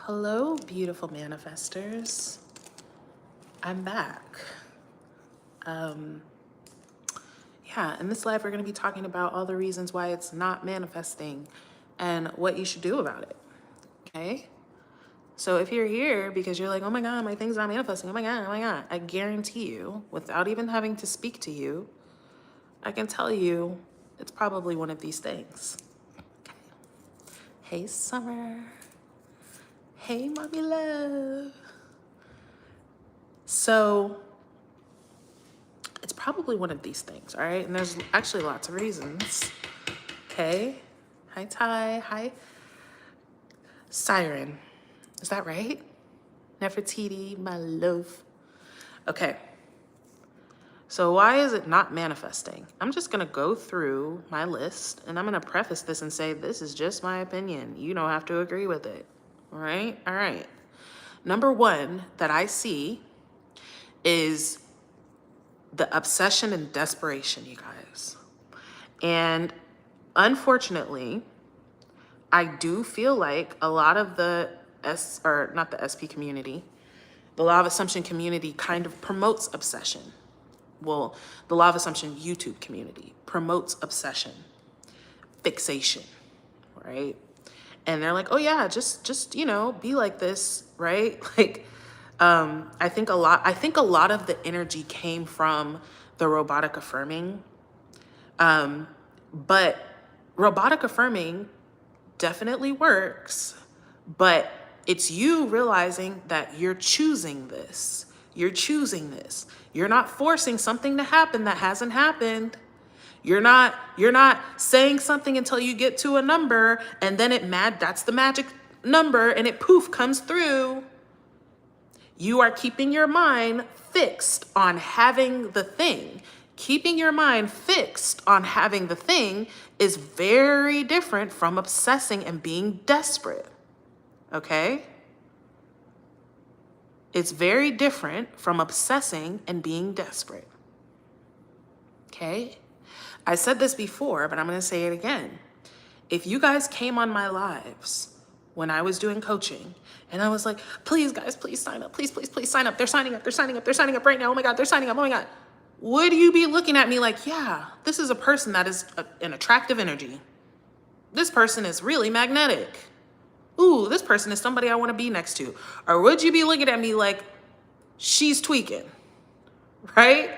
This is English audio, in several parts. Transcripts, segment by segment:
Hello, beautiful manifestors. I'm back. Yeah, in this live, we're going to be talking about all the reasons why it's not manifesting and what you should do about it. Okay? So if you're here because you're like, oh my God, my thing's not manifesting. Oh my God, I guarantee you, without even having to speak to you, I can tell you it's probably one of these things. Okay. Hey, Summer. Hey, mommy love. So it's probably one of these things, all right? And there's actually lots of reasons. Okay. Hi, Ty. Hi, Siren. Is that right? Nefertiti, my love. Okay. So why is it not manifesting? I'm just going to go through my list and I'm going to preface this and say, this is just my opinion. You don't have to agree with it. All right? All right. Number one that I see is the obsession and desperation, you guys. And unfortunately, I do feel like a lot of the not the SP community, the Law of Assumption community kind of promotes obsession. Well, the Law of Assumption YouTube community promotes obsession, fixation, right? And they're like, oh yeah, just be like this, right? Like, I think a lot of the energy came from the robotic affirming. But robotic affirming definitely works, but it's you realizing that you're choosing this. You're choosing this. You're not forcing something to happen that hasn't happened. You're not saying something until you get to a number and then that's the magic number and it poof comes through. You are keeping your mind fixed on having the thing. Keeping your mind fixed on having the thing is very different from obsessing and being desperate. Okay? It's very different from obsessing and being desperate. Okay? I said this before, but I'm going to say it again. If you guys came on my lives when I was doing coaching and I was like, please guys, please sign up. Please sign up. They're signing up right now. Oh my God, they're signing up. Oh my God. Would you be looking at me like, yeah, this is a person that is an attractive energy. This person is really magnetic. Ooh, this person is somebody I want to be next to. Or would you be looking at me like, she's tweaking, right?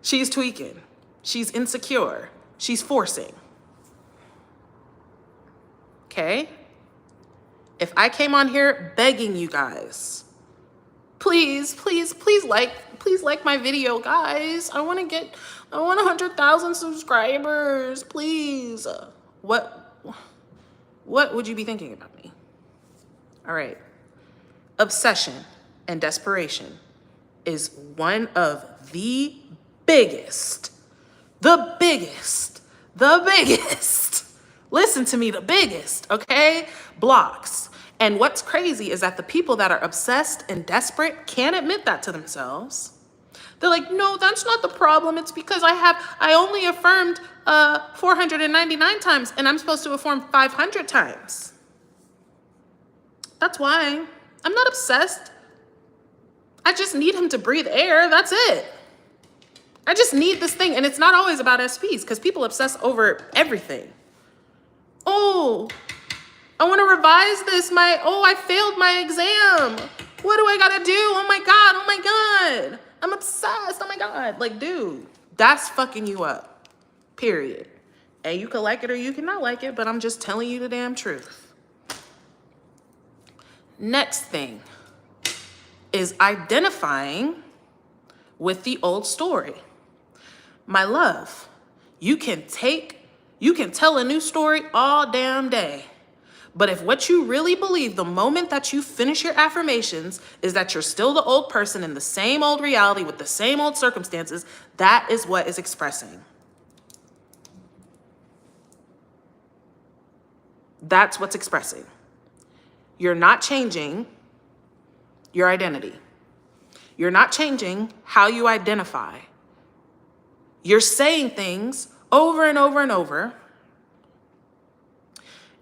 She's tweaking. She's insecure. She's forcing. Okay? If I came on here begging you guys, please like my video, guys. I want 100,000 subscribers, please. What would you be thinking about me? All right. Obsession and desperation is one of the biggest, listen to me, the biggest, okay, blocks. And what's crazy is that the people that are obsessed and desperate can't admit that to themselves. They're like, no, that's not the problem. It's because I only affirmed 499 times and I'm supposed to affirm 500 times. That's why. I'm not obsessed. I just need him to breathe air. That's it. I just need this thing. And it's not always about SPs because people obsess over everything. Oh, I want to revise this. I failed my exam. What do I got to do? Oh my God. I'm obsessed. Oh my God. Like, dude, that's fucking you up. Period. And you can like it or you cannot like it, but I'm just telling you the damn truth. Next thing is identifying with the old story. My love, you can tell a new story all damn day. But if what you really believe the moment that you finish your affirmations is that you're still the old person in the same old reality with the same old circumstances, that is what is expressing. That's what's expressing. You're not changing your identity. You're not changing how you identify. You're saying things over and over and over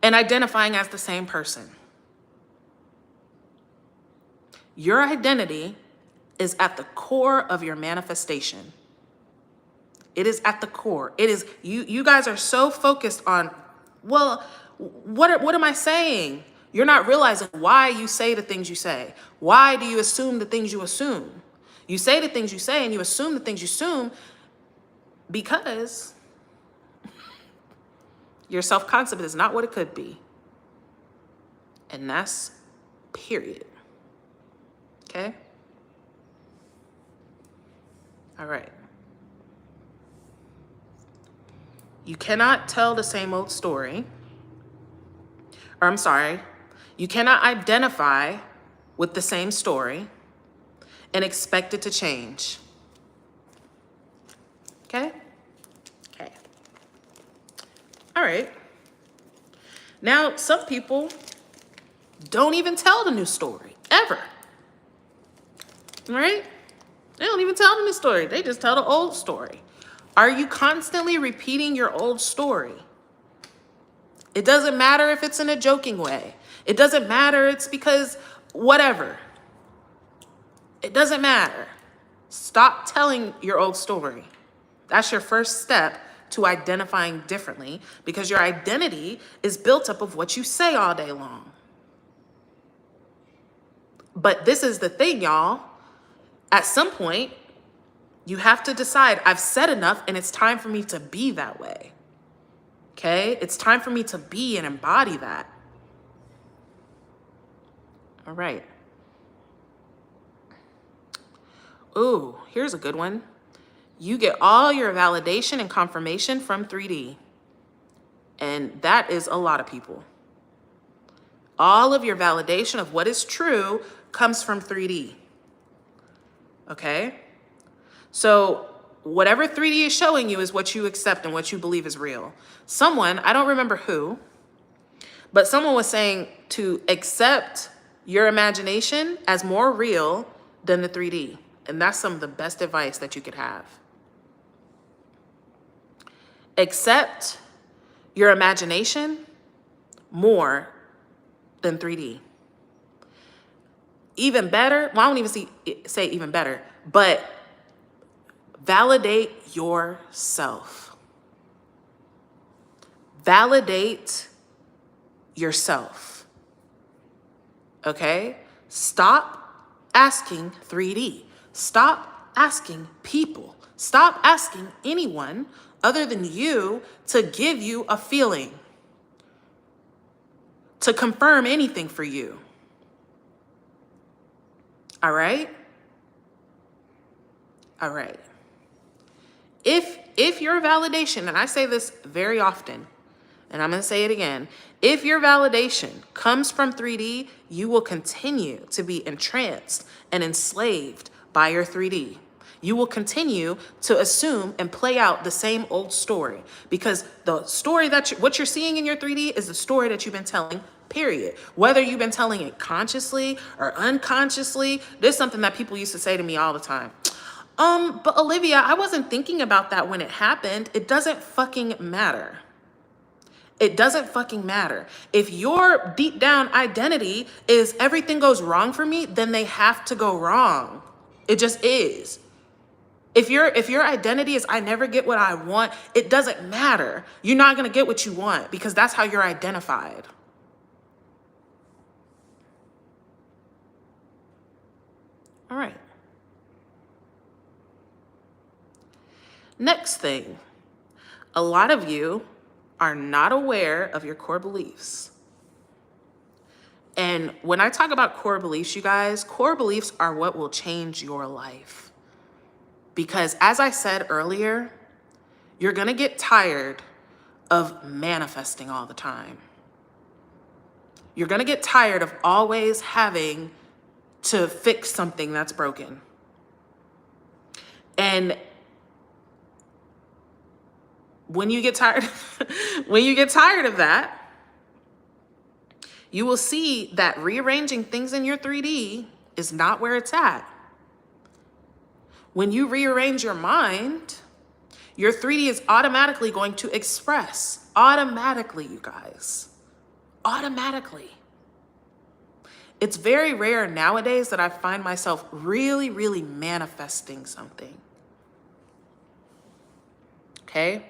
and identifying as the same person. Your identity is at the core of your manifestation. It is at the core. It is, you guys are so focused on, well, what am I saying? You're not realizing why you say the things you say. Why do you assume the things you assume? You say the things you say and you assume the things you assume because your self-concept is not what it could be. And that's period. Okay? All right. You cannot tell the same old story. Or I'm sorry, you cannot identify with the same story and expect it to change. Okay? Okay. All right. Now, some people don't even tell the new story, ever. Right? They don't even tell the new story. They just tell the old story. Are you constantly repeating your old story? It doesn't matter if it's in a joking way. It doesn't matter. It's because whatever. It doesn't matter. Stop telling your old story. That's your first step to identifying differently, because your identity is built up of what you say all day long. But this is the thing, y'all. At some point, you have to decide, I've said enough and it's time for me to be that way. Okay? It's time for me to be and embody that. All right. Ooh, here's a good one. You get all your validation and confirmation from 3D. And that is a lot of people. All of your validation of what is true comes from 3D. Okay? So whatever 3D is showing you is what you accept and what you believe is real. Someone, I don't remember who, but someone was saying to accept your imagination as more real than the 3D. And that's some of the best advice that you could have. Accept your imagination more than 3D. Even better, well, I don't even say even better, but validate yourself. Validate yourself. Okay? Stop asking 3D. Stop asking people. Stop asking anyone other than you to give you a feeling, to confirm anything for you. All right? All right. If your validation, and I say this very often, and I'm going to say it again, if your validation comes from 3D, you will continue to be entranced and enslaved by your 3D. You will continue to assume and play out the same old story, because the story that what you're seeing in your 3D is the story that you've been telling, period. Whether you've been telling it consciously or unconsciously, there's something that people used to say to me all the time. But Olivia, I wasn't thinking about that when it happened. It doesn't fucking matter. It doesn't fucking matter. If your deep down identity is everything goes wrong for me, then they have to go wrong. It just is. If your identity is I never get what I want, it doesn't matter. You're not going to get what you want because that's how you're identified. All right. Next thing, a lot of you are not aware of your core beliefs. And when I talk about core beliefs, you guys, core beliefs are what will change your life. Because as I said earlier, you're going to get tired of manifesting all the time. You're going to get tired of always having to fix something that's broken. And when you get tired, of that, you will see that rearranging things in your 3D is not where it's at. When you rearrange your mind, your 3D is automatically going to express. Automatically, you guys. Automatically. It's very rare nowadays that I find myself really, really manifesting something. Okay?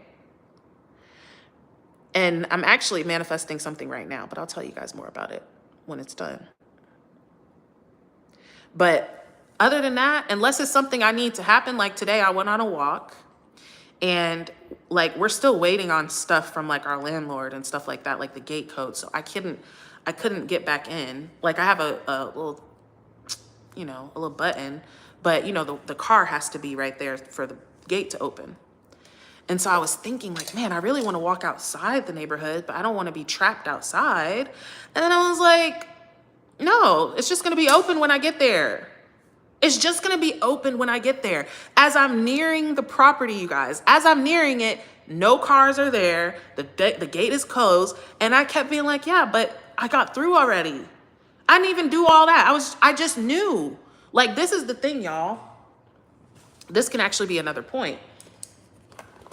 And I'm actually manifesting something right now, but I'll tell you guys more about it when it's done. But other than that, unless it's something I need to happen, like today I went on a walk and like we're still waiting on stuff from like our landlord and stuff like that, like the gate code. So I couldn't get back in. Like I have a little, a little button, but the car has to be right there for the gate to open. And so I was thinking like, man, I really want to walk outside the neighborhood, but I don't want to be trapped outside. And then I was like, no, it's just going to be open when I get there. It's just going to be open when I get there. As I'm nearing the property, you guys, as I'm nearing it, no cars are there. The gate is closed. And I kept being like, yeah, but I got through already. I didn't even do all that. I just knew. Like, this is the thing, y'all. This can actually be another point.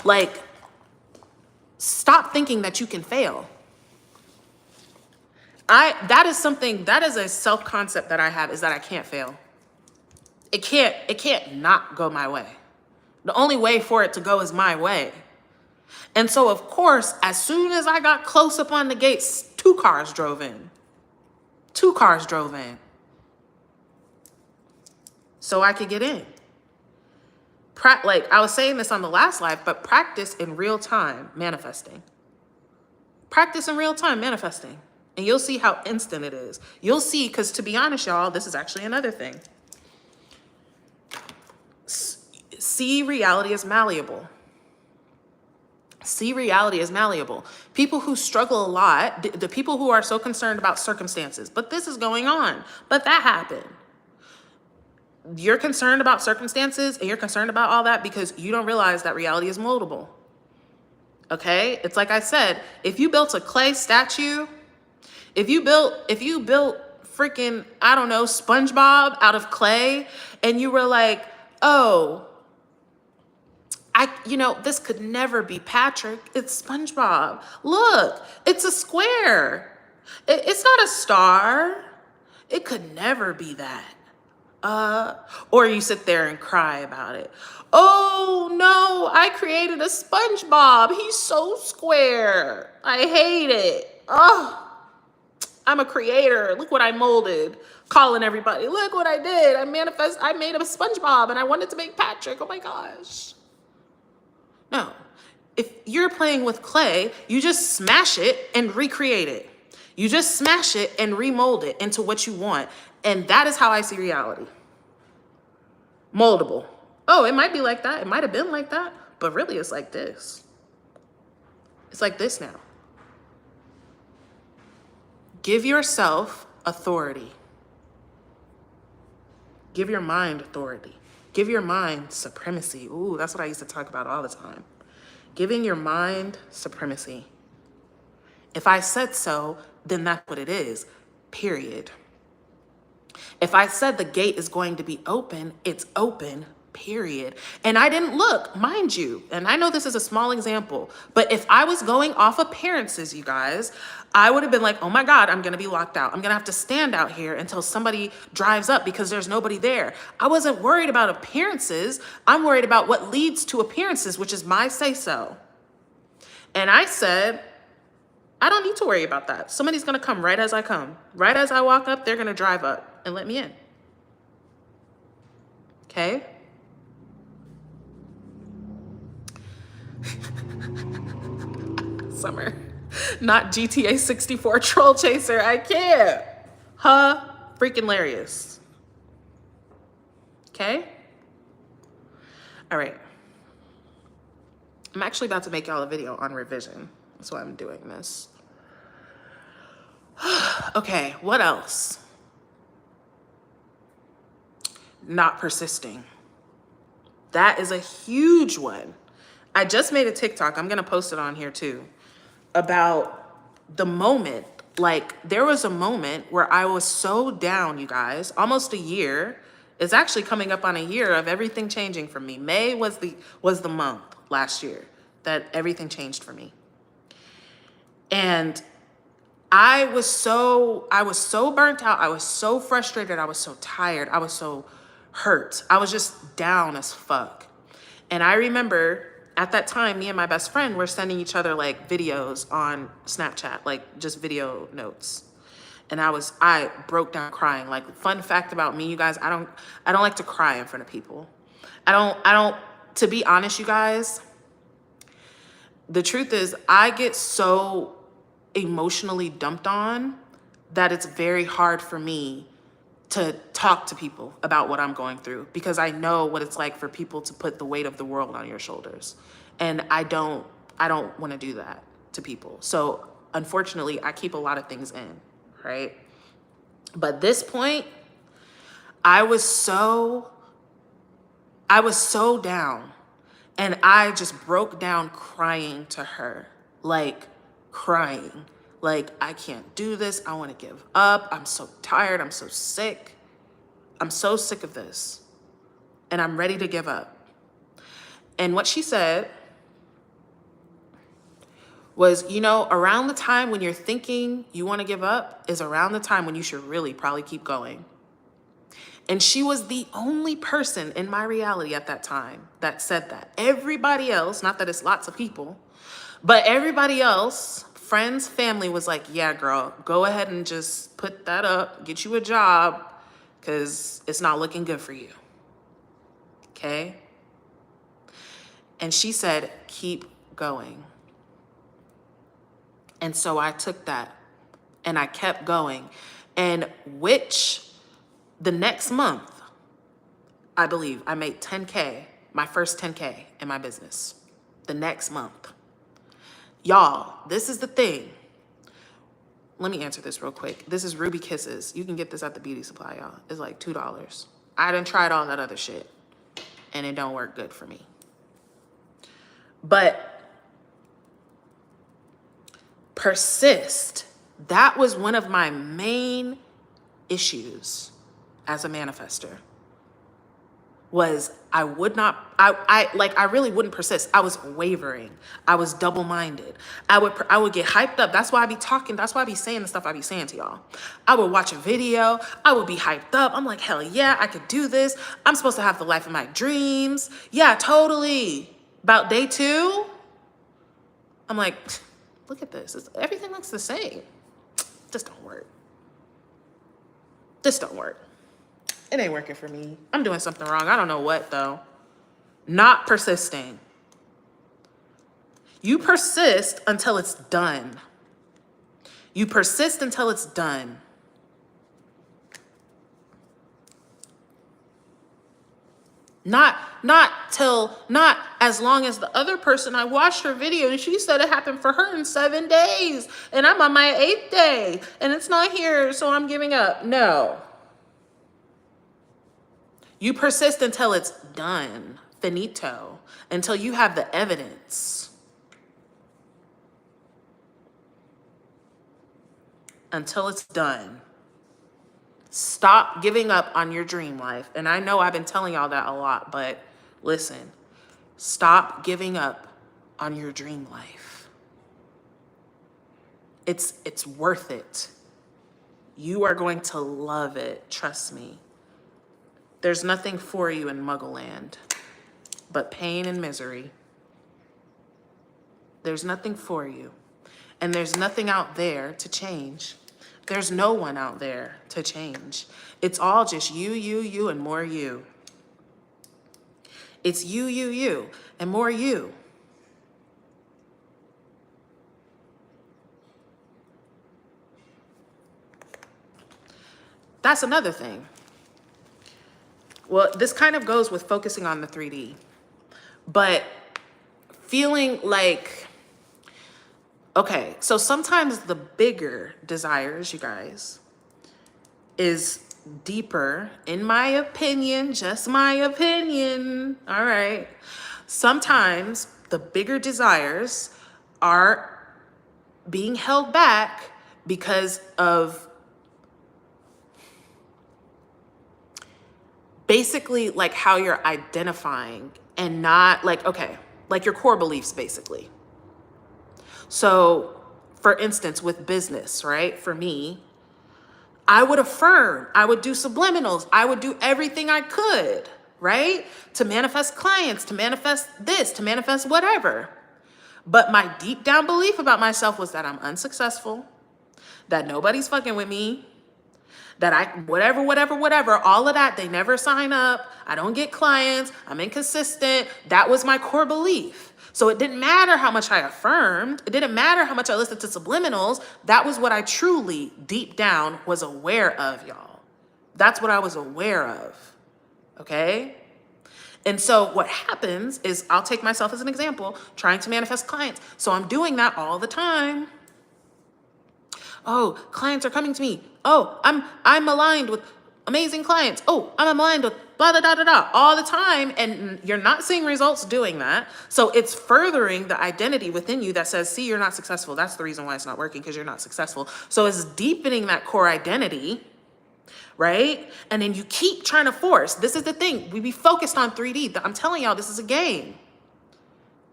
Like, stop thinking that you can fail. That is a self-concept that I have, is that I can't fail. It can't not go my way. The only way for it to go is my way. And so, of course, as soon as I got close upon the gates, 2 cars drove in. 2 cars drove in. So I could get in. Like I was saying this on the last live, but practice in real time manifesting. Practice in real time manifesting. And you'll see how instant it is. You'll see, because to be honest, y'all, this is actually another thing. See reality as malleable. See reality as malleable. People who struggle a lot, the people who are so concerned about circumstances, but this is going on, but that happened. You're concerned about circumstances and you're concerned about all that because you don't realize that reality is moldable. Okay? It's like I said, if you built a clay statue, if you built freaking, I don't know, SpongeBob out of clay, and you were like, oh, this could never be Patrick. It's SpongeBob. Look, it's a square. It's not a star. It could never be that. Or you sit there and cry about it. Oh no, I created a SpongeBob. He's so square. I hate it. Oh, I'm a creator. Look what I molded. Calling everybody, look what I did. I made a SpongeBob and I wanted to make Patrick. Oh my gosh. No, if you're playing with clay, you just smash it and recreate it. You just smash it and remold it into what you want. And that is how I see reality. Moldable. Oh, it might be like that. It might have been like that, but really it's like this. It's like this now. Give yourself authority. Give your mind authority. Give your mind supremacy. Ooh, that's what I used to talk about all the time. Giving your mind supremacy. If I said so, then that's what it is, period. If I said the gate is going to be open, it's open, period. And I didn't look, mind you, and I know this is a small example, but if I was going off appearances, you guys, I would have been like, oh my God, I'm gonna be locked out. I'm gonna have to stand out here until somebody drives up because there's nobody there. I wasn't worried about appearances. I'm worried about what leads to appearances, which is my say-so. And I said, I don't need to worry about that. Somebody's gonna come right as I come. Right as I walk up, they're gonna drive up and let me in. Okay? Summer, not GTA 64 troll chaser. I can't. Freaking hilarious. Okay? All right. I'm actually about to make y'all a video on revision. That's why I'm doing this. Okay, what else? Not persisting. That is a huge one. I just made a TikTok. I'm going to post it on here too. About the moment. Like, there was a moment where I was so down, you guys. Almost a year. It's actually coming up on a year of everything changing for me. May was the month last year that everything changed for me. And I was so burnt out. I was so frustrated. I was so tired. I was so hurt. I was just down as fuck. And I remember at that time, me and my best friend were sending each other like videos on Snapchat, like just video notes. And I broke down crying. Like, fun fact about me, you guys, I don't like to cry in front of people. I don't, to be honest, you guys, the truth is I get so emotionally dumped on that it's very hard for me to talk to people about what I'm going through, because I know what it's like for people to put the weight of the world on your shoulders. And I don't want to do that to people. So unfortunately, I keep a lot of things in, right? But this point, I was so down, and I just broke down crying to her, like crying. Like, I can't do this. I want to give up. I'm so tired. I'm so sick. I'm so sick of this. And I'm ready to give up. And what she said was, you know, around the time when you're thinking you want to give up is around the time when you should really probably keep going. And she was the only person in my reality at that time that said that. Everybody else, not that it's lots of people, but everybody else, friends, family, was like, yeah, girl, go ahead and just put that up, get you a job, because it's not looking good for you. Okay? And she said, keep going. And so I took that and I kept going. And the next month, I believe I made 10K, my first 10K in my business. The next month. Y'all, this is the thing. Let me answer this real quick. This is Ruby Kisses. You can get this at the beauty supply, y'all. It's like $2. I done tried all that other shit, and it don't work good for me. But persist. That was one of my main issues as a manifester. Was I would not, I really wouldn't persist. I was wavering. I was double-minded. I would get hyped up. That's why I be talking. That's why I be saying the stuff I be saying to y'all. I would watch a video. I would be hyped up. I'm like, hell yeah, I could do this. I'm supposed to have the life of my dreams. Yeah, totally. About day 2, I'm like, look at this. Everything looks the same. This don't work. This don't work. It ain't working for me. I'm doing something wrong. I don't know what, though. Not persisting. You persist until it's done. You persist until it's done. Not as long as the other person. I watched her video and she said it happened for her in 7 days. And I'm on my 8th day and it's not here, so I'm giving up. No. You persist until it's done, finito, until you have the evidence. Until it's done. Stop giving up on your dream life. And I know I've been telling y'all that a lot, but listen, stop giving up on your dream life. It's worth it. You are going to love it, trust me. There's nothing for you in Muggleland but pain and misery. There's nothing for you. And there's nothing out there to change. There's no one out there to change. It's all just you, and more you. It's you, and more you. That's another thing. Well, this kind of goes with focusing on the 3D, but feeling like, okay, so sometimes the bigger desires, you guys, is deeper, in my opinion, just my opinion, all right? Sometimes the bigger desires are being held back because of basically like how you're identifying and not like, okay, like your core beliefs basically. So for instance, with business, right? For me, I would affirm, I would do subliminals, I would do everything I could, right? To manifest clients, to manifest this, to manifest whatever. But my deep down belief about myself was that I'm unsuccessful, that nobody's fucking with me, that I, whatever, all of that, they never sign up, I don't get clients, I'm inconsistent. That was my core belief. So it didn't matter how much I affirmed, it didn't matter how much I listened to subliminals, that was what I truly, deep down, was aware of, y'all. That's what I was aware of, okay? And so what happens is, I'll take myself as an example, trying to manifest clients. So I'm doing that all the time. Oh, clients are coming to me. Oh, I'm aligned with amazing clients. Oh, I'm aligned with blah, blah, blah, blah, blah, all the time. And you're not seeing results doing that. So it's furthering the identity within you that says, see, you're not successful. That's the reason why it's not working, because you're not successful. So it's deepening that core identity, right? And then you keep trying to force. This is the thing. We be focused on 3D. I'm telling y'all, this is a game.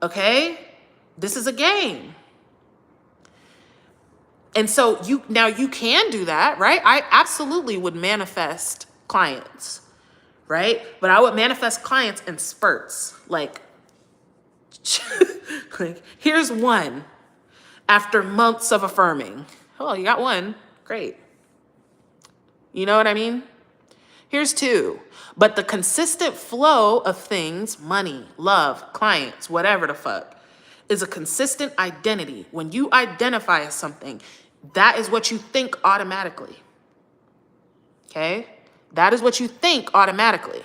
Okay? This is a game. And so you can do that, right? I absolutely would manifest clients, right? But I would manifest clients in spurts. Like here's one after months of affirming. Oh, you got one. Great. You know what I mean? Here's two. But the consistent flow of things, money, love, clients, whatever the fuck, is a consistent identity. When you identify as something, that is what you think automatically. Okay? That is what you think automatically.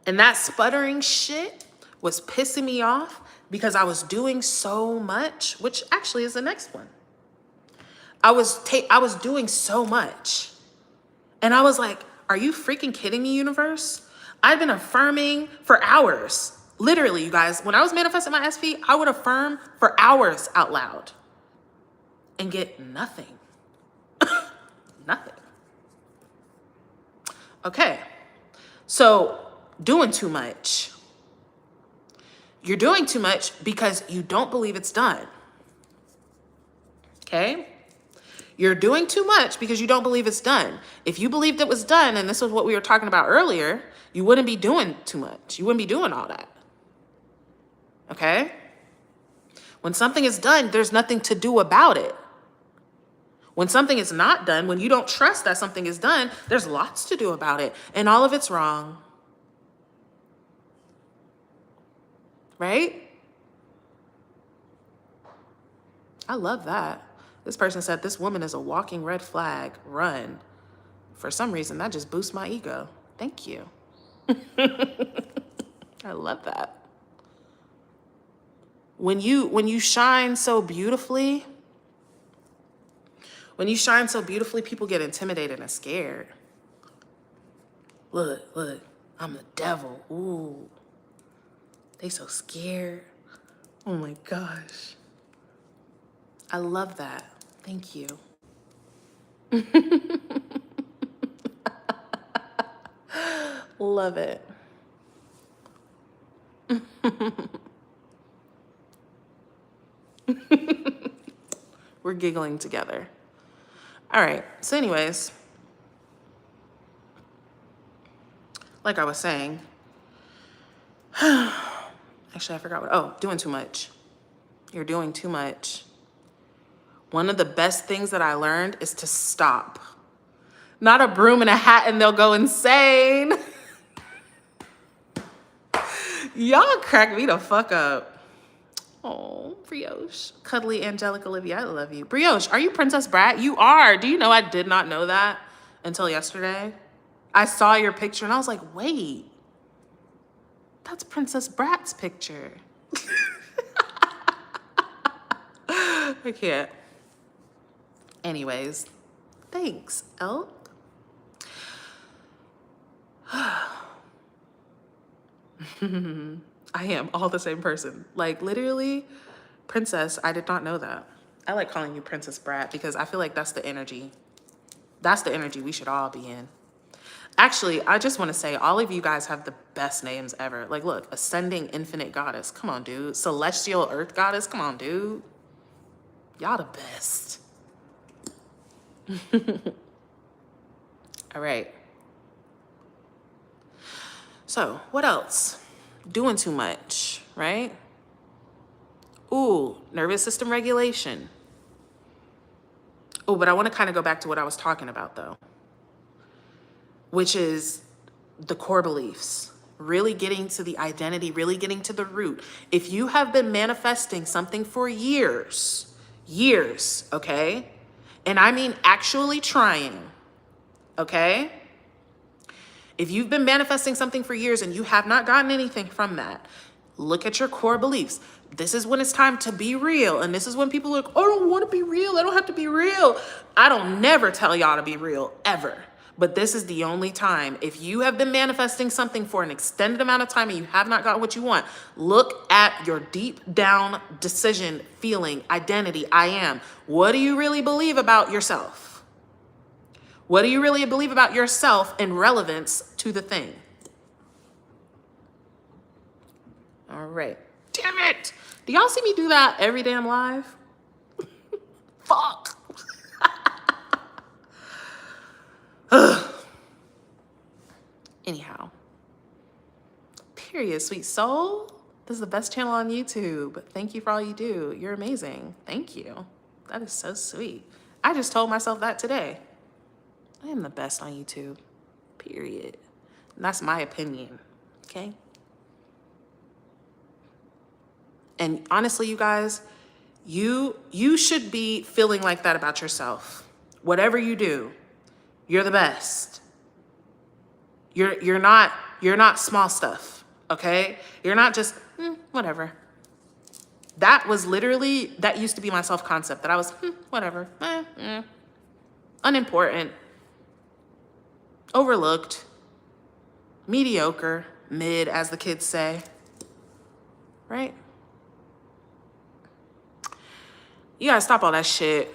And that sputtering shit was pissing me off because I was doing so much, which actually is the next one. I was doing so much. And I was like, are you freaking kidding me, universe? I've been affirming for hours. Literally, you guys, when I was manifesting my SV, I would affirm for hours out loud and get nothing. Nothing. Okay, so doing too much. You're doing too much because you don't believe it's done. Okay? You're doing too much because you don't believe it's done. If you believed it was done, and this was what we were talking about earlier, you wouldn't be doing too much. You wouldn't be doing all that. Okay? When something is done, there's nothing to do about it. When something is not done, when you don't trust that something is done, there's lots to do about it. And all of it's wrong. Right? I love that. This person said, this woman is a walking red flag. Run. For some reason, that just boosts my ego. Thank you. I love that. When you shine so beautifully, people get intimidated and scared. Look, I'm the devil. Ooh. They so scared. Oh my gosh. I love that. Thank you. Love it. We're giggling together. All right. So anyways, like I was saying, actually, I forgot doing too much. You're doing too much. One of the best things that I learned is to stop. Not a broom and a hat and they'll go insane. Y'all crack me the fuck up. Oh, Brioche. Cuddly angelic Olivia, I love you. Brioche, are you Princess Brat? You are. Do you know I did not know that until yesterday? I saw your picture and I was like, wait, that's Princess Brat's picture. I can't. Anyways, thanks, Elk. I am all the same person. Like literally, Princess, I did not know that. I like calling you Princess Brat because I feel like that's the energy. That's the energy we should all be in. Actually, I just want to say all of you guys have the best names ever. Like, look, Ascending Infinite Goddess. Come on, dude. Celestial Earth Goddess. Come on, dude. Y'all the best. All right. So what else? Doing too much, right? Ooh, nervous system regulation. Oh, but I want to kind of go back to what I was talking about though, which is the core beliefs, really getting to the identity, really getting to the root. If you have been manifesting something for years, okay? And I mean actually trying, okay? If you've been manifesting something for years and you have not gotten anything from that, look at your core beliefs. This is when it's time to be real. And this is when people are like, I don't want to be real. I don't have to be real. I don't never tell y'all to be real, ever. But this is the only time. If you have been manifesting something for an extended amount of time and you have not gotten what you want, look at your deep down decision, feeling, identity, I am. What do you really believe about yourself? What do you really believe about yourself in relevance to the thing? All right. Damn it. Do y'all see me do that every damn live? Fuck. Anyhow. Period, sweet soul. This is the best channel on YouTube. Thank you for all you do. You're amazing. Thank you. That is so sweet. I just told myself that today. I am the best on YouTube, period. And that's my opinion, okay? And honestly, you guys, you should be feeling like that about yourself. Whatever you do, you're the best. You're not small stuff, okay? You're not just, whatever. That used to be my self-concept, that I was, whatever, unimportant. Overlooked, mediocre, mid, as the kids say, right? You gotta stop all that shit.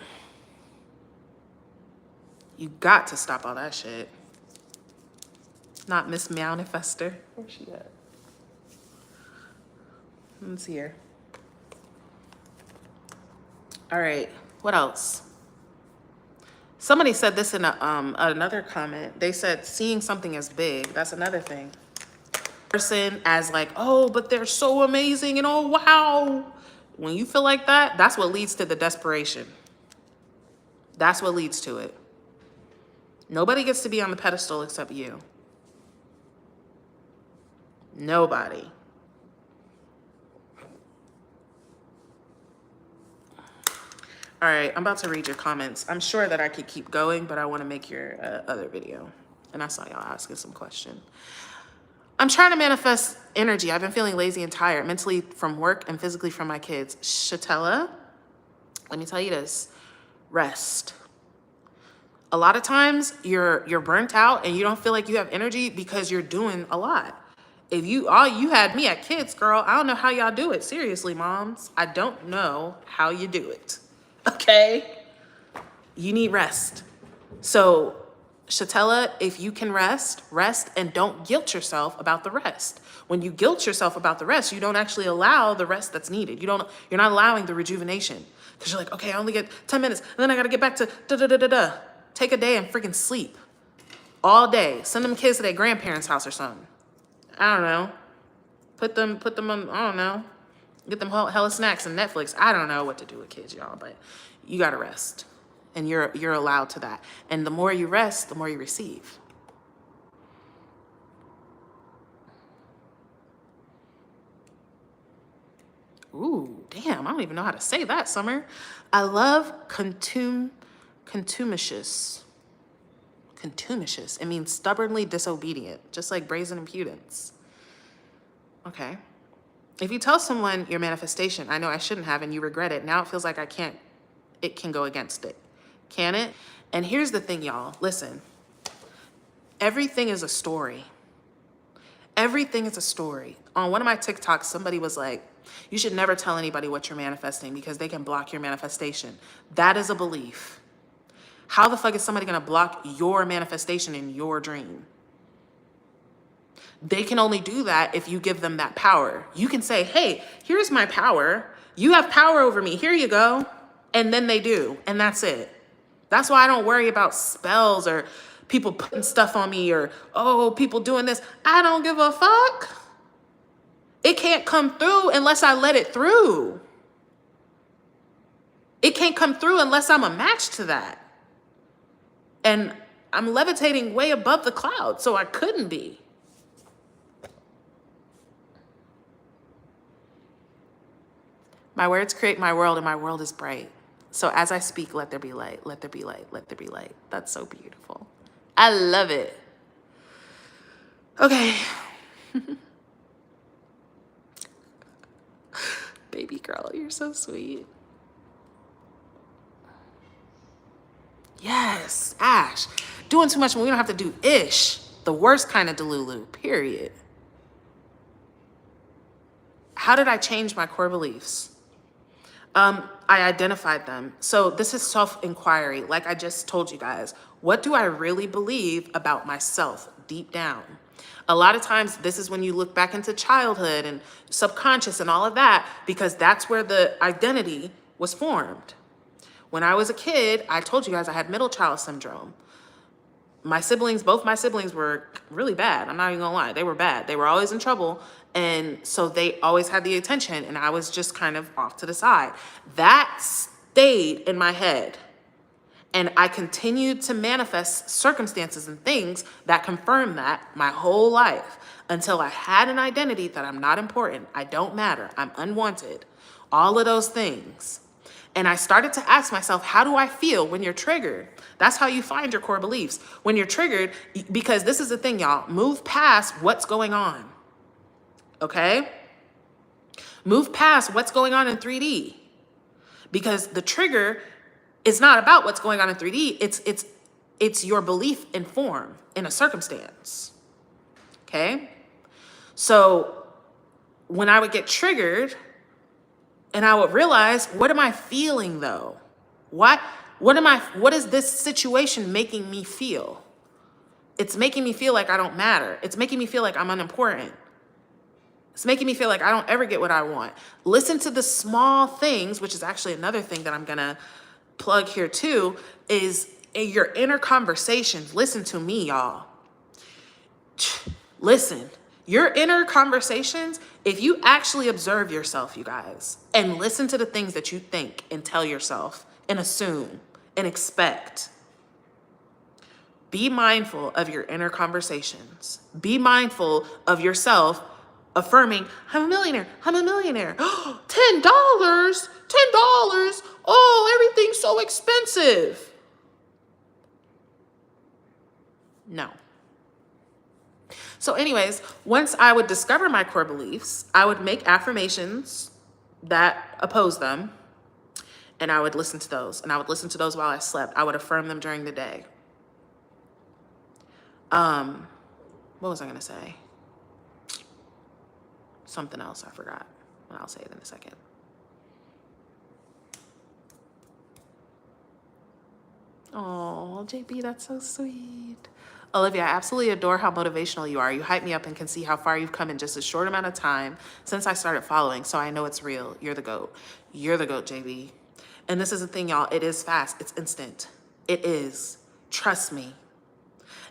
You got to stop all that shit. Not Miss Manifester. Where's she at? Let's see her. All right, what else? Somebody said this in another comment. They said seeing something as big. That's another thing. Person as like, oh, but they're so amazing and oh, wow. When you feel like that, that's what leads to the desperation. That's what leads to it. Nobody gets to be on the pedestal except you. Nobody. All right, I'm about to read your comments. I'm sure that I could keep going, but I want to make your other video. And I saw y'all asking some question. I'm trying to manifest energy. I've been feeling lazy and tired, mentally from work and physically from my kids. Shatella, let me tell you this, rest. A lot of times you're burnt out and you don't feel like you have energy because you're doing a lot. If you had me at kids, girl, I don't know how y'all do it. Seriously, moms, I don't know how you do it. Okay? You need rest. So, Shatella, if you can rest and don't guilt yourself about the rest. When you guilt yourself about the rest, you don't actually allow the rest that's needed. You're not allowing the rejuvenation. Because you're like, okay, I only get 10 minutes, and then I gotta get back to da-da-da-da-da. Take a day and freaking sleep. All day. Send them kids to their grandparents' house or something. I don't know. Put them on, I don't know. Get them hella snacks and Netflix. I don't know what to do with kids, y'all, but you gotta rest. And you're allowed to that. And the more you rest, the more you receive. Ooh, damn, I don't even know how to say that, Summer. I love contumacious. Contumacious. It means stubbornly disobedient, just like brazen impudence. Okay. If you tell someone your manifestation, I know I shouldn't have, and you regret it, now it feels like it can go against it. Can it? And here's the thing, y'all. Listen. Everything is a story. Everything is a story. On one of my TikToks, somebody was like, you should never tell anybody what you're manifesting because they can block your manifestation. That is a belief. How the fuck is somebody gonna block your manifestation in your dream? They can only do that if you give them that power. You can say, hey, here's my power. You have power over me. Here you go. And then they do, and that's it. That's why I don't worry about spells or people putting stuff on me or, oh, people doing this. I don't give a fuck. It can't come through unless I let it through. It can't come through unless I'm a match to that. And I'm levitating way above the clouds, so I couldn't be. My words create my world, and my world is bright. So as I speak, let there be light, let there be light, let there be light. That's so beautiful. I love it. Okay. Baby girl, you're so sweet. Yes, Ash. Doing too much when we don't have to do ish. The worst kind of delulu, period. How did I change my core beliefs? I identified them. So this is self-inquiry. Like I just told you guys, what do I really believe about myself deep down? A lot of times this is when you look back into childhood and subconscious and all of that, because that's where the identity was formed. When I was a kid, I told you guys I had middle child syndrome. My siblings, both my siblings were really bad. I'm not even gonna lie. They were bad. They were always in trouble. And so they always had the attention and I was just kind of off to the side. That stayed in my head. And I continued to manifest circumstances and things that confirmed that my whole life until I had an identity that I'm not important. I don't matter. I'm unwanted. All of those things. And I started to ask myself, how do I feel when you're triggered? That's how you find your core beliefs. When you're triggered, because this is the thing, y'all, move past what's going on. Okay? Move past what's going on in 3D. Because the trigger is not about what's going on in 3D. It's your belief in form, in a circumstance. Okay? So when I would get triggered, and I would realize, what am I feeling though? What is this situation making me feel? It's making me feel like I don't matter. It's making me feel like I'm unimportant. It's making me feel like I don't ever get what I want. Listen to the small things, which is actually another thing that I'm gonna plug here too, is in your inner conversations. Listen to me, y'all. Listen. Your inner conversations, if you actually observe yourself, you guys, and listen to the things that you think and tell yourself and assume and expect, be mindful of your inner conversations. Be mindful of yourself affirming, I'm a millionaire, I'm a millionaire. $10, $10, oh, everything's so expensive. No. So anyways, once I would discover my core beliefs, I would make affirmations that oppose them, and I would listen to those. And I would listen to those while I slept. I would affirm them during the day. What was I gonna say? Something else I forgot, and I'll say it in a second. Oh, JB, that's so sweet. Olivia, I absolutely adore how motivational you are. You hype me up and can see how far you've come in just a short amount of time since I started following, so I know it's real. You're the GOAT. You're the GOAT, JB. And this is the thing, y'all. It is fast. It's instant. It is. Trust me.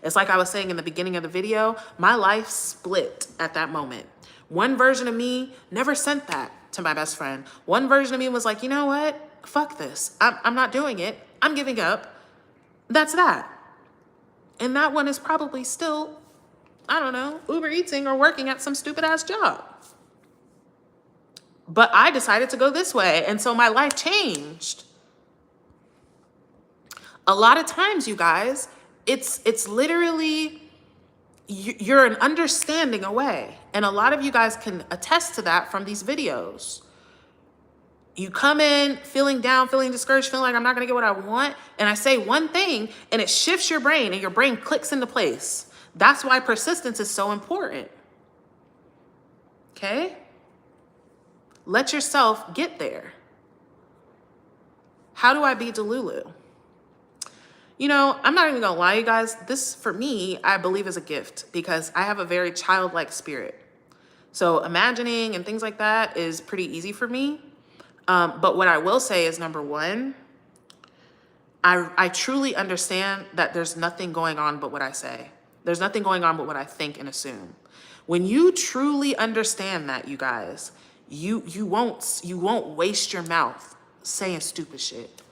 It's like I was saying in the beginning of the video, my life split at that moment. One version of me never sent that to my best friend. One version of me was like, you know what? Fuck this. I'm not doing it. I'm giving up. That's that. And that one is probably still, I don't know, Uber Eating or working at some stupid ass job. But I decided to go this way. And so my life changed. A lot of times, you guys, it's literally, you're an understanding away. And a lot of you guys can attest to that from these videos. You come in feeling down, feeling discouraged, feeling like I'm not gonna get what I want. And I say one thing and it shifts your brain and your brain clicks into place. That's why persistence is so important. Okay? Let yourself get there. How do I be Delulu? You know, I'm not even gonna lie, you guys. This, for me, I believe is a gift because I have a very childlike spirit. So imagining and things like that is pretty easy for me. But what I will say is, number one, I truly understand that there's nothing going on but what I say. There's nothing going on but what I think and assume. When you truly understand that, you guys, you won't waste your mouth saying stupid shit.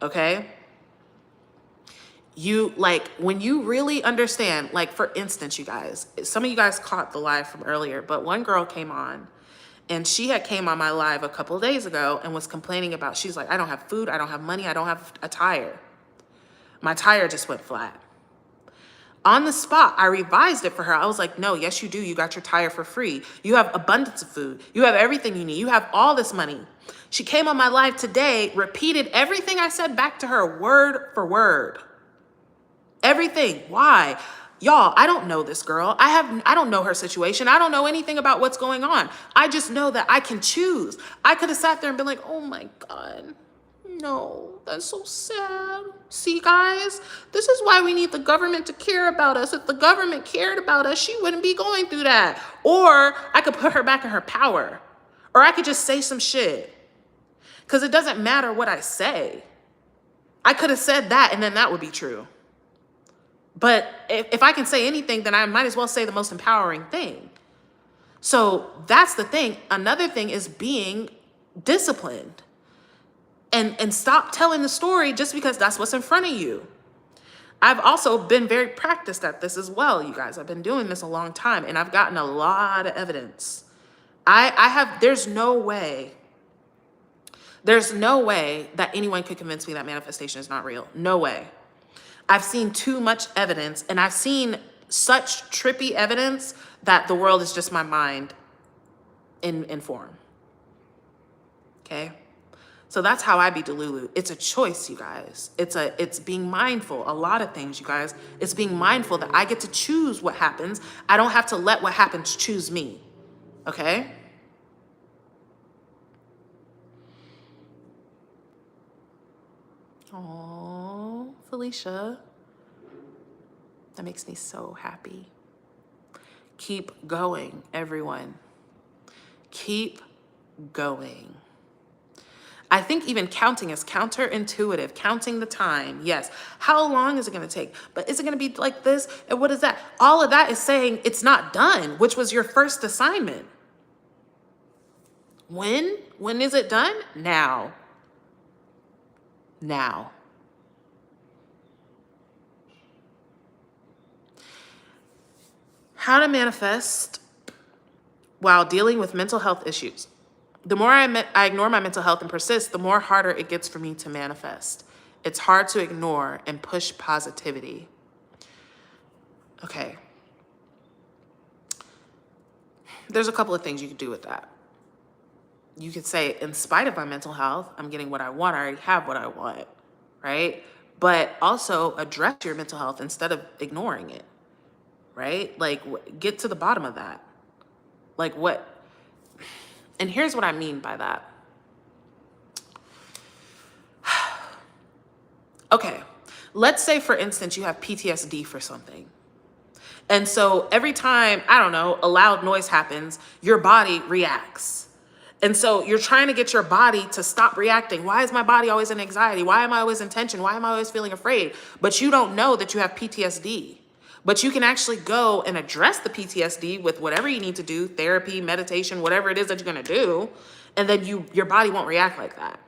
Okay? When you really understand, like, for instance, you guys, some of you guys caught the live from earlier, but one girl came on and she had came on my live a couple of days ago and was complaining about, she's like, I don't have food, I don't have money, I don't have a tire. My tire just went flat. On the spot, I revised it for her. I was like, no, yes, you do. You got your tire for free. You have abundance of food. You have everything you need. You have all this money. She came on my live today, repeated everything I said back to her word for word. Everything. Why? Y'all, I don't know this girl. I don't know her situation. I don't know anything about what's going on. I just know that I can choose. I could have sat there and been like, oh my God, no, that's so sad. See, guys, this is why we need the government to care about us. If the government cared about us, she wouldn't be going through that. Or I could put her back in her power. Or I could just say some shit. Because it doesn't matter what I say. I could have said that and then that would be true. But if I can say anything, then I might as well say the most empowering thing. So that's the thing. Another thing is being disciplined. And stop telling the story just because that's what's in front of you. I've also been very practiced at this as well, you guys. I've been doing this a long time and I've gotten a lot of evidence. There's no way that anyone could convince me that manifestation is not real. No way. I've seen too much evidence and I've seen such trippy evidence that the world is just my mind in form. Okay? So that's how I be Delulu. It's a choice, you guys. It's being mindful. A lot of things, you guys. It's being mindful that I get to choose what happens. I don't have to let what happens choose me. Okay? Oh, Felicia. That makes me so happy. Keep going, everyone. Keep going. I think even counting is counterintuitive. Counting the time, yes. How long is it going to take? But is it going to be like this? And what is that? All of that is saying it's not done, which was your first assignment. When? When is it done? Now. Now. How to manifest while dealing with mental health issues. The more I ignore my mental health and persist, the more harder it gets for me to manifest. It's hard to ignore and push positivity. Okay. There's a couple of things you could do with that. You could say, in spite of my mental health, I'm getting what I want. I already have what I want, right? But also address your mental health instead of ignoring it, right? Like, get to the bottom of that. Like, what? And here's what I mean by that. Okay, let's say, for instance, you have PTSD for something. And so every time, I don't know, a loud noise happens, your body reacts. And so you're trying to get your body to stop reacting. Why is my body always in anxiety? Why am I always in tension? Why am I always feeling afraid? But you don't know that you have PTSD. But you can actually go and address the PTSD with whatever you need to do, therapy, meditation, whatever it is that you're going to do. And then your body won't react like that.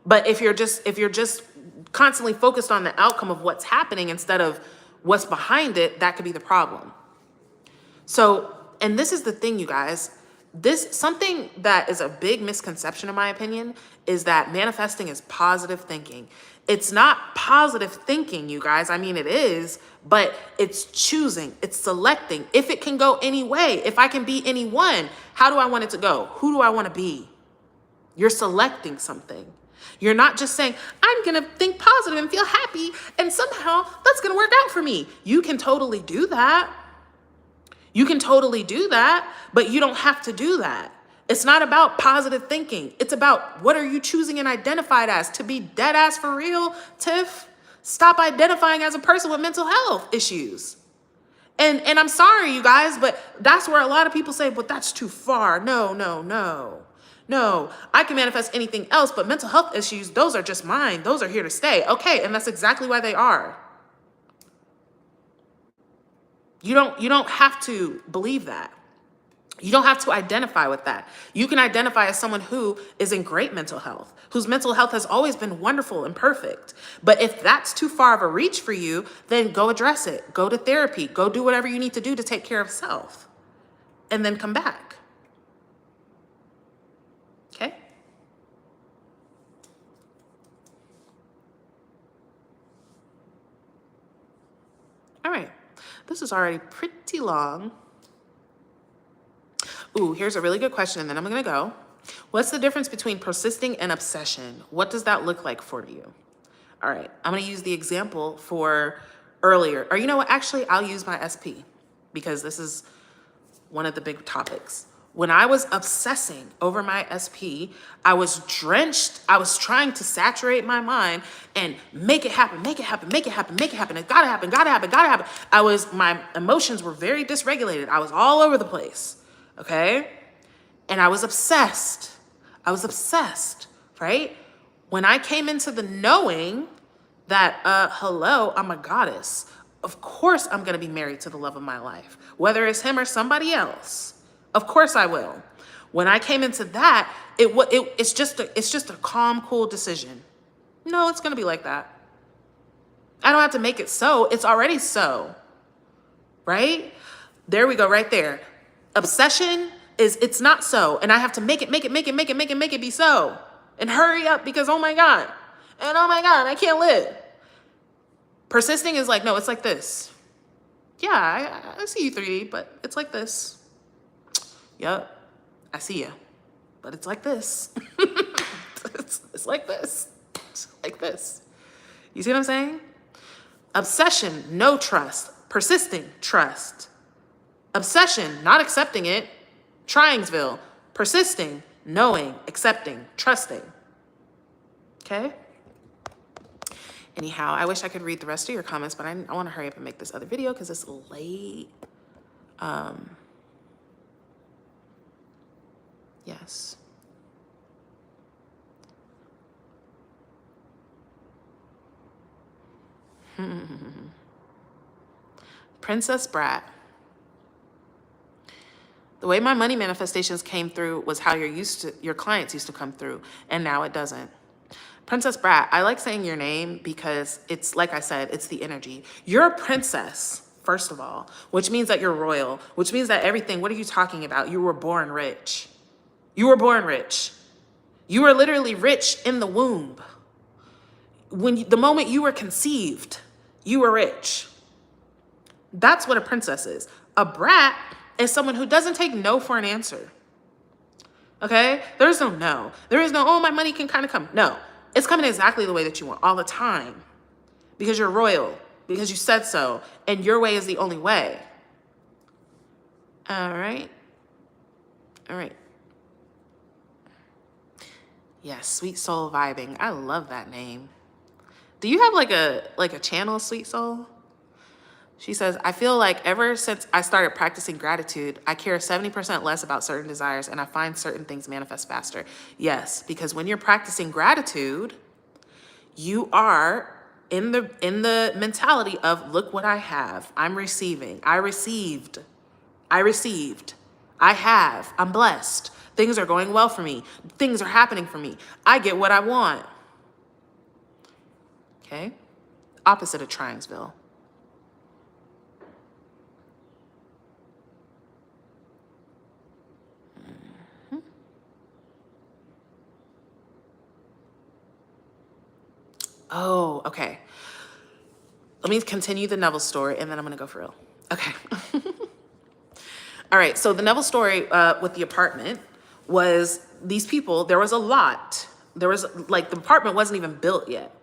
But if you're just constantly focused on the outcome of what's happening instead of what's behind it, that could be the problem. So, and this is the thing, you guys, something that is a big misconception in my opinion is that manifesting is positive thinking. It's not positive thinking, you guys. I mean, it is, but it's choosing, it's selecting. If it can go any way, if I can be anyone, how do I want it to go? Who do I want to be? You're selecting something. You're not just saying, I'm going to think positive and feel happy, and somehow that's going to work out for me. You can totally do that. You can totally do that, but you don't have to do that. It's not about positive thinking. It's about what are you choosing and identified as. To be dead ass for real, Tiff, stop identifying as a person with mental health issues. And I'm sorry, you guys, but that's where a lot of people say, but that's too far. No. No, I can manifest anything else, but mental health issues, those are just mine. Those are here to stay. Okay, and that's exactly why they are. You don't have to believe that. You don't have to identify with that. You can identify as someone who is in great mental health, whose mental health has always been wonderful and perfect. But if that's too far of a reach for you, then go address it. Go to therapy. Go do whatever you need to do to take care of self. And then come back. Okay? All right. This is already pretty long. Ooh, here's a really good question, and then I'm going to go. What's the difference between persisting and obsession? What does that look like for you? All right, I'm going to use the example for earlier. Or you know what? Actually, I'll use my SP because this is one of the big topics. When I was obsessing over my SP, I was drenched. I was trying to saturate my mind and make it happen, make it happen, make it happen, make it happen. It gotta happen, gotta happen, gotta happen. My emotions were very dysregulated. I was all over the place. Okay? And I was obsessed. Right? When I came into the knowing that, hello, I'm a goddess. Of course I'm going to be married to the love of my life, whether it's him or somebody else. Of course I will. When I came into that, it's just a calm, cool decision. No, it's going to be like that. I don't have to make it so. It's already so. Right? There we go, right there. Obsession it's not so, and I have to make it be so, and hurry up because oh my God, I can't live. Persisting is like, no, it's like this. Yeah, I see you 3D, but it's like this. Yep, I see you, but it's like this. it's like this. It's like this. You see what I'm saying? Obsession, no trust. Persisting, trust. Obsession, not accepting it, Tringsville. Persisting, knowing, accepting, trusting. Okay? Anyhow, I wish I could read the rest of your comments, but I want to hurry up and make this other video because it's late. Yes. Princess Brat. The way my money manifestations came through was how your clients used to come through, and now it doesn't. Princess Brat, I like saying your name because it's, like I said, it's the energy. You're a princess, first of all, which means that you're royal, which means that everything, what are you talking about? You were born rich. You were born rich. You were literally rich in the womb. The moment you were conceived, you were rich. That's what a princess is. A brat is someone who doesn't take no for an answer. Okay? There's no no. There is no, oh, my money can kind of come. No. It's coming exactly the way that you want all the time because you're royal, because you said so, and your way is the only way. All right. All right. Yes, Sweet Soul Vibing. I love that name. Do you have like a channel, Sweet Soul? She says, I feel like ever since I started practicing gratitude, I care 70% less about certain desires and I find certain things manifest faster. Yes, because when you're practicing gratitude, you are in the mentality of, look what I have. I'm receiving. I received. I have. I'm blessed. Things are going well for me. Things are happening for me. I get what I want. Okay? Opposite of Tringsville. Oh, okay. Let me continue the Neville story and then I'm going to go for real. Okay. All right. So the Neville story with the apartment was these people, there was a lot. There was like, the apartment wasn't even built yet.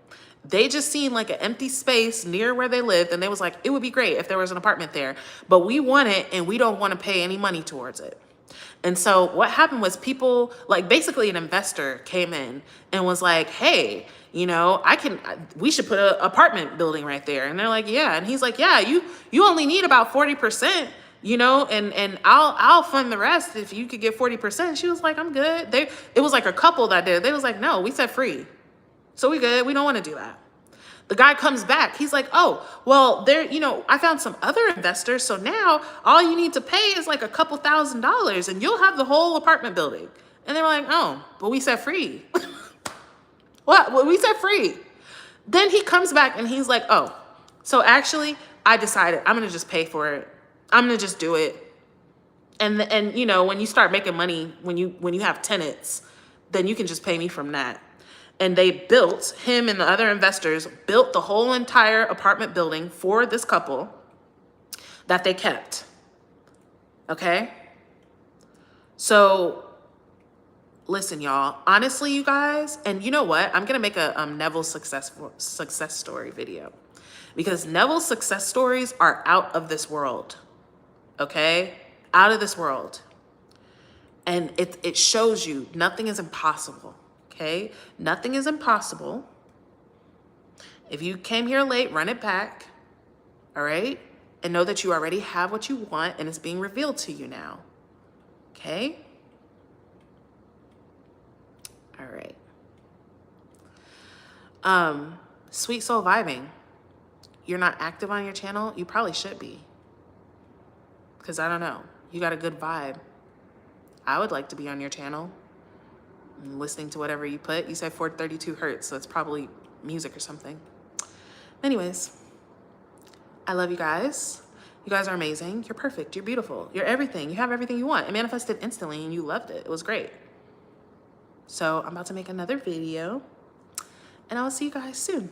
They just seen like an empty space near where they lived. And they was like, it would be great if there was an apartment there, but we want it and we don't want to pay any money towards it. And so what happened was people, like basically an investor came in and was like, hey, you know, we should put an apartment building right there. And they're like, yeah. And he's like, yeah, you only need about 40%. you know, and I'll fund the rest if you could get 40%. She was like, I'm good. It was like a couple that did. They was like, no, we said free. So we good. We don't want to do that. The guy comes back. He's like, oh, well, I found some other investors. So now all you need to pay is like a couple $1,000 and you'll have the whole apartment building. And they're like, oh, but we said free. What? Well, we said free. Then he comes back and he's like, oh, so actually I decided I'm going to just pay for it. I'm going to just do it. And when you start making money, when you have tenants, then you can just pay me from that. And they him and the other investors built the whole entire apartment building for this couple that they kept. Okay? So listen, y'all, honestly, you guys, and you know what? I'm going to make a Neville success story video because Neville's success stories are out of this world. Okay? Out of this world. And it shows you nothing is impossible. Okay? Nothing is impossible. If you came here late, run it back. All right? And know that you already have what you want and it's being revealed to you now. Okay? All right. Sweet Soul Vibing. You're not active on your channel? You probably should be. Because I don't know. You got a good vibe. I would like to be on your channel. Listening to whatever you put. You said 432 hertz, so it's probably music or something. Anyways, I love you guys. You guys are amazing. You're perfect. You're beautiful. You're everything. You have everything you want. It manifested instantly and you loved it. It was great. So I'm about to make another video and I will see you guys soon.